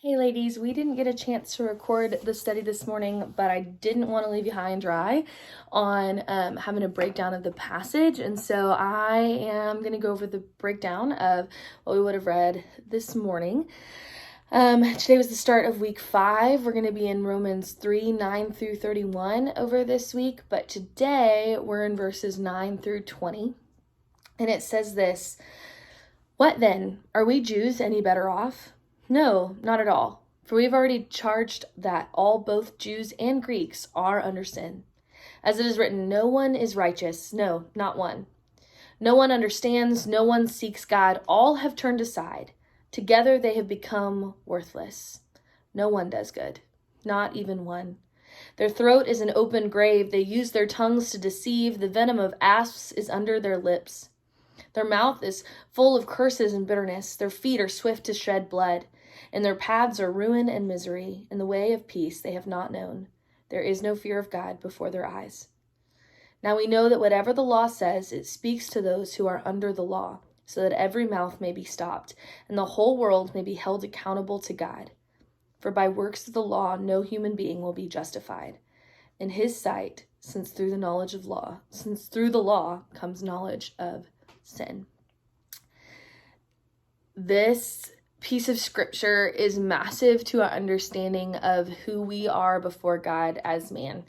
Hey ladies, we didn't get a chance to record the study this morning, but I didn't want to leave you high and dry on having a breakdown of the passage. And so I am going to go over the breakdown of what we would have read this morning. Today was the start of week 5. We're going to be in Romans 3, 9 through 31 over this week, but today we're in verses 9 through 20. And it says this: "What then? Are we Jews any better off? No, not at all. For we have already charged that all, both Jews and Greeks, are under sin. As it is written, no one is righteous, no, not one. No one understands, no one seeks God. All have turned aside. Together they have become worthless. No one does good, not even one. Their throat is an open grave. They use their tongues to deceive. The venom of asps is under their lips. Their mouth is full of curses and bitterness. Their feet are swift to shed blood. And their paths are ruin and misery. In the way of peace they have not known. There is no fear of God before their eyes. Now we know that whatever the law says, it speaks to those who are under the law, so that every mouth may be stopped, and the whole world may be held accountable to God. For by works of the law no human being will be justified in his sight, since through the law comes knowledge of sin." This piece of scripture is massive to our understanding of who we are before God as man.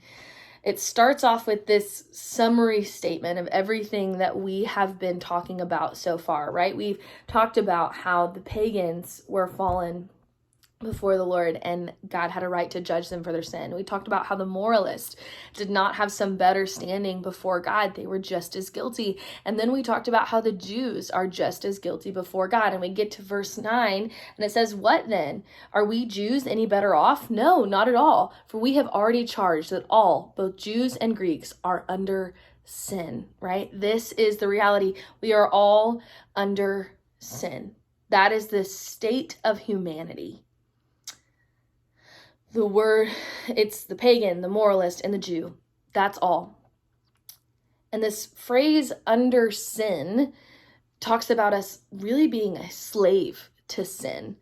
It starts off with this summary statement of everything that we have been talking about so far, right? We've talked about how the pagans were fallen before the Lord and God had a right to judge them for their sin. We talked about how the moralists did not have some better standing before God. They were just as guilty. And then we talked about how the Jews are just as guilty before God. And we get to verse 9 and it says, "What then? Are we Jews any better off? No, not at all. For we have already charged that all, both Jews and Greeks, are under sin," right? This is the reality. We are all under sin. That is the state of humanity. The word, it's the pagan, the moralist, and the Jew. That's all. And this phrase, under sin, talks about us really being a slave to sin.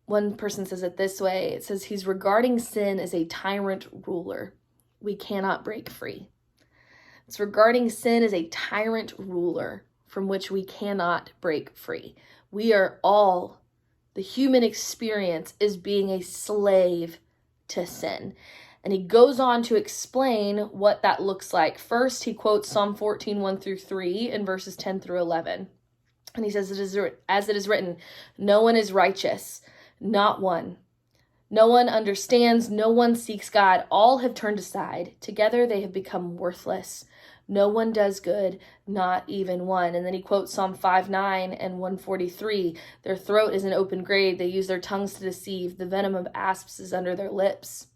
One person says it this way. It says he's regarding sin as a tyrant ruler we cannot break free. It's regarding sin as a tyrant ruler from which we cannot break free. We are all, the human experience is being a slave to sin. And he goes on to explain what that looks like. First, he quotes Psalm 14, 1 through 3 in verses 10 through 11. And he says, "As it is written, no one is righteous, not one. No one understands, no one seeks God. All have turned aside. Together they have become worthless. No one does good, not even one." And then he quotes Psalm 5:9 and 143. "Their throat is an open grave. They use their tongues to deceive. The venom of asps is under their lips."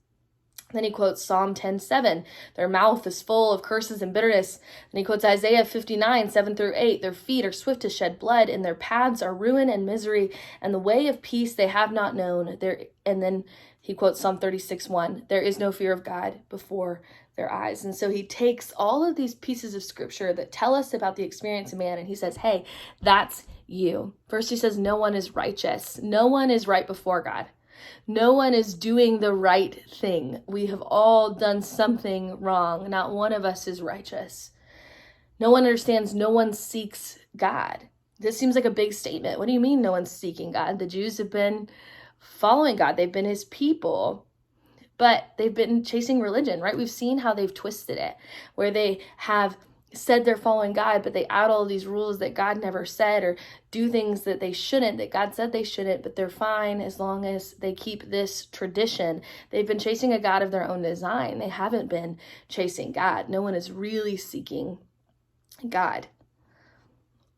Then he quotes Psalm 10:7. "Their mouth is full of curses and bitterness." And he quotes Isaiah 59, 7 through 8. "Their feet are swift to shed blood, and their paths are ruin and misery, and the way of peace they have not known." And then he quotes Psalm 36:1. "There is no fear of God before their eyes." And so he takes all of these pieces of scripture that tell us about the experience of man, and he says, hey, that's you. First he says, no one is righteous. No one is right before God. No one is doing the right thing. We have all done something wrong. Not one of us is righteous. No one understands. No one seeks God. This seems like a big statement. What do you mean no one's seeking God? The Jews have been following God. They've been his people, but they've been chasing religion, right? We've seen how they've twisted it, where they have said they're following God, but they add all these rules that God never said, or do things that they shouldn't, that God said they shouldn't, but they're fine as long as they keep this tradition. They've been chasing a God of their own design. They haven't been chasing God. No one is really seeking God.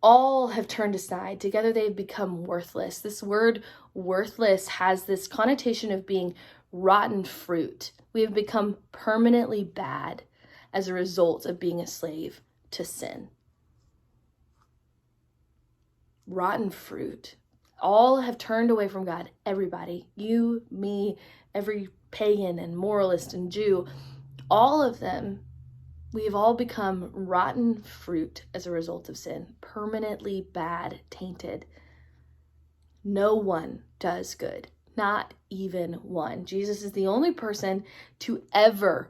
All have turned aside. Together they've become worthless. This word worthless has this connotation of being rotten fruit. We have become permanently bad as a result of being a slave to sin. Rotten fruit. All have turned away from God. Everybody. You, me, every pagan and moralist and Jew. All of them. We have all become rotten fruit as a result of sin. Permanently bad, tainted. No one does good, not even one. Jesus is the only person to ever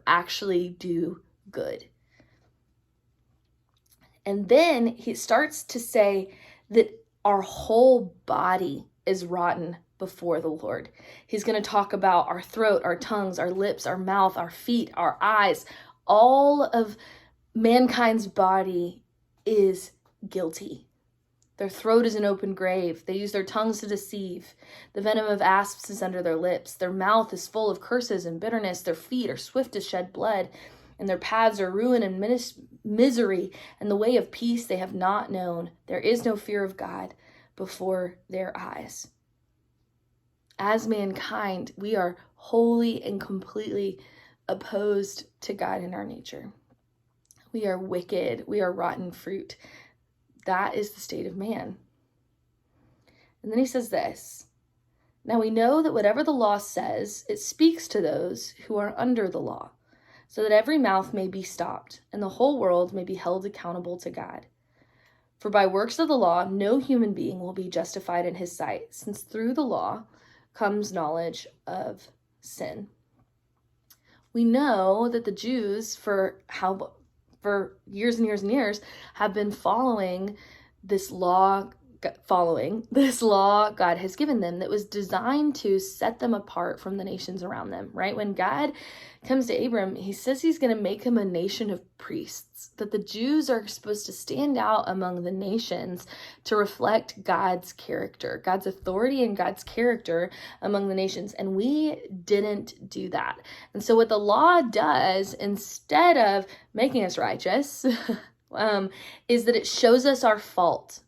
actually do good. And then he starts to say that our whole body is rotten before the Lord. He's going to talk about our throat, our tongues, our lips, our mouth, our feet, our eyes. All of mankind's body is guilty. Their throat is an open grave. They use their tongues to deceive. The venom of asps is under their lips. Their mouth is full of curses and bitterness. Their feet are swift to shed blood, and their paths are ruin and misery, and the way of peace they have not known. There is no fear of God before their eyes. As mankind, we are wholly and completely opposed to God in our nature. We are wicked. We are rotten fruit. That is the state of man. And then he says this, now we know that whatever the law says, it speaks to those who are under the law, so that every mouth may be stopped, and the whole world may be held accountable to God. For by works of the law, no human being will be justified in his sight, since through the law comes knowledge of sin. We know that the Jews, for years and years and years, have been following this law God has given them that was designed to set them apart from the nations around them, right? When God comes to Abram, he says he's going to make him a nation of priests, that the Jews are supposed to stand out among the nations to reflect God's character, God's authority and God's character among the nations. And we didn't do that. And so what the law does, instead of making us righteous, is that it shows us our fault.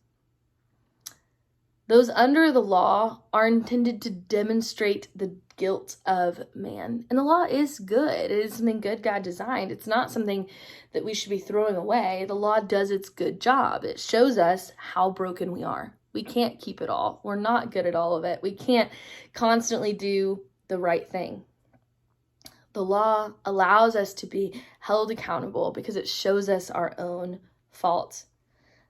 Those under the law are intended to demonstrate the guilt of man. And the law is good. It is something good God designed. It's not something that we should be throwing away. The law does its good job. It shows us how broken we are. We can't keep it all. We're not good at all of it. We can't constantly do the right thing. The law allows us to be held accountable because it shows us our own fault.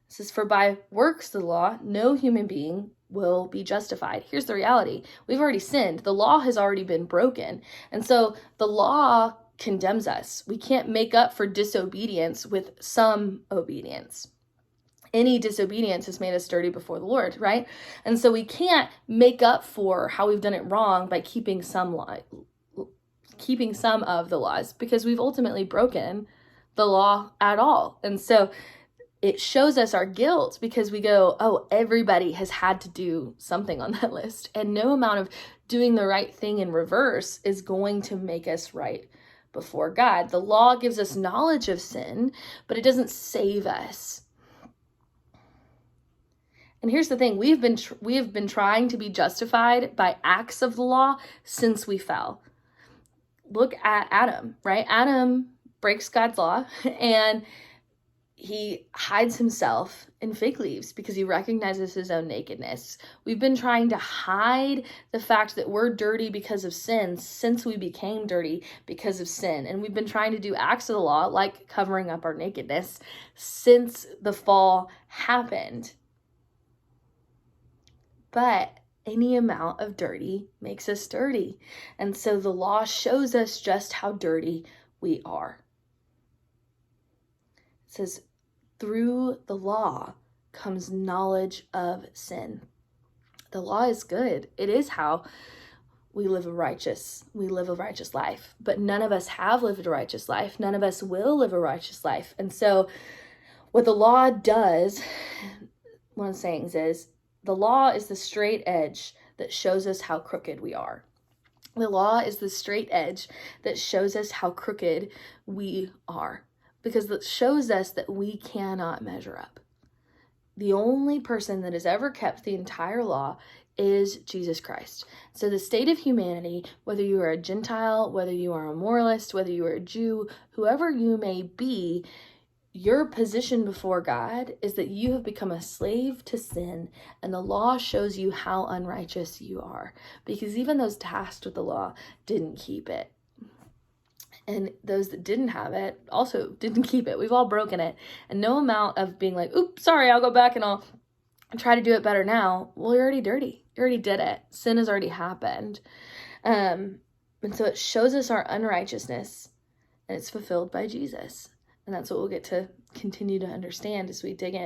It says, for by works of the law, no human being will be justified. Here's the reality. We've already sinned. The law has already been broken. And so the law condemns us. We can't make up for disobedience with some obedience. Any disobedience has made us dirty before the Lord, right? And so we can't make up for how we've done it wrong by keeping some of the laws, because we've ultimately broken the law at all. And so it shows us our guilt because we go, oh, everybody has had to do something on that list. And no amount of doing the right thing in reverse is going to make us right before God. The law gives us knowledge of sin, but it doesn't save us. And here's the thing, we have been trying to be justified by acts of the law since we fell. Look at Adam, right? Adam breaks God's law and he hides himself in fig leaves because he recognizes his own nakedness. We've been trying to hide the fact that we're dirty because of sin since we became dirty because of sin. And we've been trying to do acts of the law, like covering up our nakedness, since the fall happened. But any amount of dirty makes us dirty. And so the law shows us just how dirty we are. It says, through the law comes knowledge of sin. The law is good. It is how we live a righteous life. But none of us have lived a righteous life. None of us will live a righteous life. And so what the law does, one of the sayings is, the law is the straight edge that shows us how crooked we are. The law is the straight edge that shows us how crooked we are, because it shows us that we cannot measure up. The only person that has ever kept the entire law is Jesus Christ. So the state of humanity, whether you are a Gentile, whether you are a moralist, whether you are a Jew, whoever you may be, your position before God is that you have become a slave to sin, and the law shows you how unrighteous you are, because even those tasked with the law didn't keep it. And those that didn't have it also didn't keep it. We've all broken it. And no amount of being like, oops, sorry, I'll go back and I'll try to do it better now. Well, you're already dirty. You already did it. Sin has already happened. And so it shows us our unrighteousness, and it's fulfilled by Jesus. And that's what we'll get to continue to understand as we dig in.